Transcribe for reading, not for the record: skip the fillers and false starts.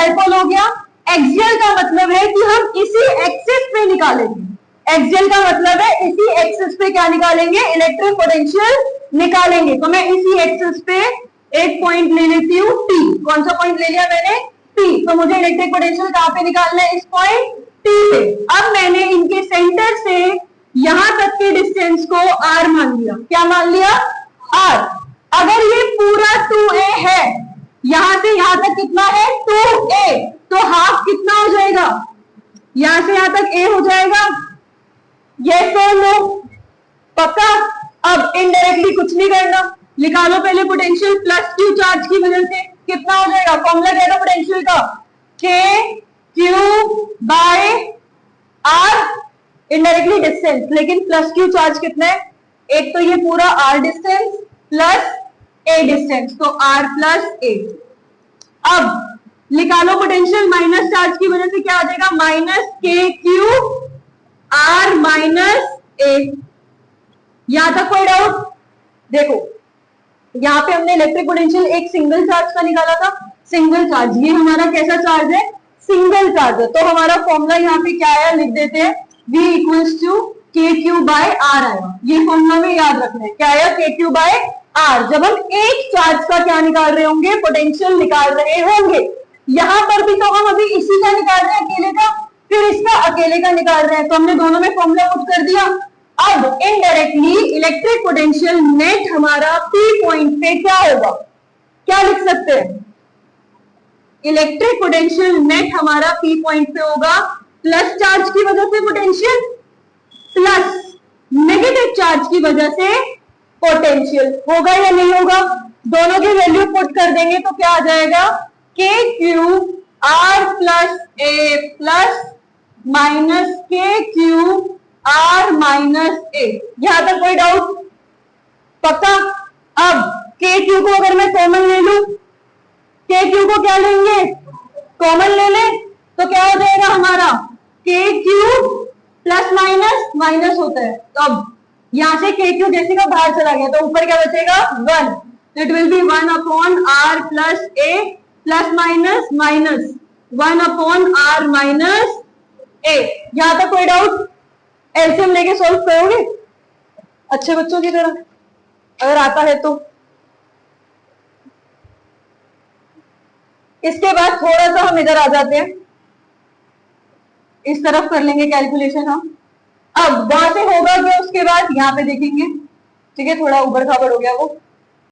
Dipole हो गया। Axial का मतलब है कि हम इसी एक्सिस पे निकालेंगे, एक्सियल का मतलब है इसी एक्सिस पे क्या निकालेंगे, इलेक्ट्रिक पोटेंशियल निकालेंगे। तो मैं इसी एक्सिस पे एक पॉइंट ले लेती हूँ P। कौन सा पॉइंट ले लिया मैंने, P। तो मुझे इलेक्ट्रिक पोटेंशियल कहां पे निकालना है, इस पॉइंट P पे। अब मैंने इनके सेंटर से यहां तक के डिस्टेंस को R मान लिया। क्या मान लिया, R। अगर ये पूरा 2a है, यहां से यहां तक कितना है 2a, तो हाफ कितना हो जाएगा, यहां से यहां तक a हो जाएगा। यस और नो, पक्का। अब इनडायरेक्टली कुछ नहीं करना, निकालो पहले पोटेंशियल। प्लस क्यू चार्ज की वजह से कितना हो जाएगा, फॉर्मूला क्या था पोटेंशियल का, K Q by R, indirectly distance. लेकिन प्लस क्यू चार्ज कितना है, एक तो ये पूरा R distance plus A distance, तो आर प्लस ए। अब निकालो पोटेंशियल, माइनस चार्ज की वजह से क्या आ जाएगा, माइनस के क्यू आर माइनस ए। यहां तक कोई डाउट, देखो यहां पे हमने इलेक्ट्रिक पोटेंशियल एक सिंगल चार्ज का निकाला था, सिंगल चार्ज, ये हमारा कैसा चार्ज है, सिंगल चार्ज है। तो हमारा फॉर्मूला यहाँ पे क्या आया, लिख देते हैं, V इक्वल्स टू के क्यू बाय आर आया। ये फॉर्मूला में याद रखना है, क्या आया, के क्यू बाय आर। जब हम एक चार्ज का क्या निकाल रहे होंगे, पोटेंशियल निकाल रहे होंगे। यहां पर भी तो हम अभी इसी का निकाल रहे हैं, अकेले का, फिर इसका अकेले का निकाल रहे हैं, तो हमने दोनों में फॉर्मूला पुट कर दिया। अब इनडायरेक्टली इलेक्ट्रिक पोटेंशियल नेट हमारा P पॉइंट पे क्या होगा, क्या लिख सकते हैं, इलेक्ट्रिक पोटेंशियल नेट हमारा P पॉइंट पे होगा प्लस चार्ज की वजह से पोटेंशियल प्लस नेगेटिव चार्ज की वजह से पोटेंशियल। होगा या नहीं होगा, दोनों की वैल्यू पुट कर देंगे तो क्या आ जाएगा, के Q R plus A plus minus के क्यू आर माइनस ए। यहां तक कोई डाउट, पक्का। अब के क्यू को अगर मैं कॉमन ले लूं, के क्यू को क्या लेंगे, कॉमन ले लें, तो क्या हो जाएगा हमारा, के क्यू प्लस माइनस माइनस होता है। तो अब यहां से के क्यू जैसे का बाहर चला गया, तो ऊपर क्या बचेगा 1। It will be 1 upon R plus A plus minus minus 1 upon R minus A. यहां तक कोई डाउट, एलसीएम लेके सॉल्व करोगे अच्छे बच्चों की तरह, अगर आता है तो। इसके बाद थोड़ा सा हम इधर आ जाते हैं, इस तरफ कर लेंगे कैलकुलेशन हम। अब वहां से होगा क्या, उसके बाद यहाँ पे देखेंगे, ठीक है, थोड़ा उबड़ खाबड़ हो गया वो।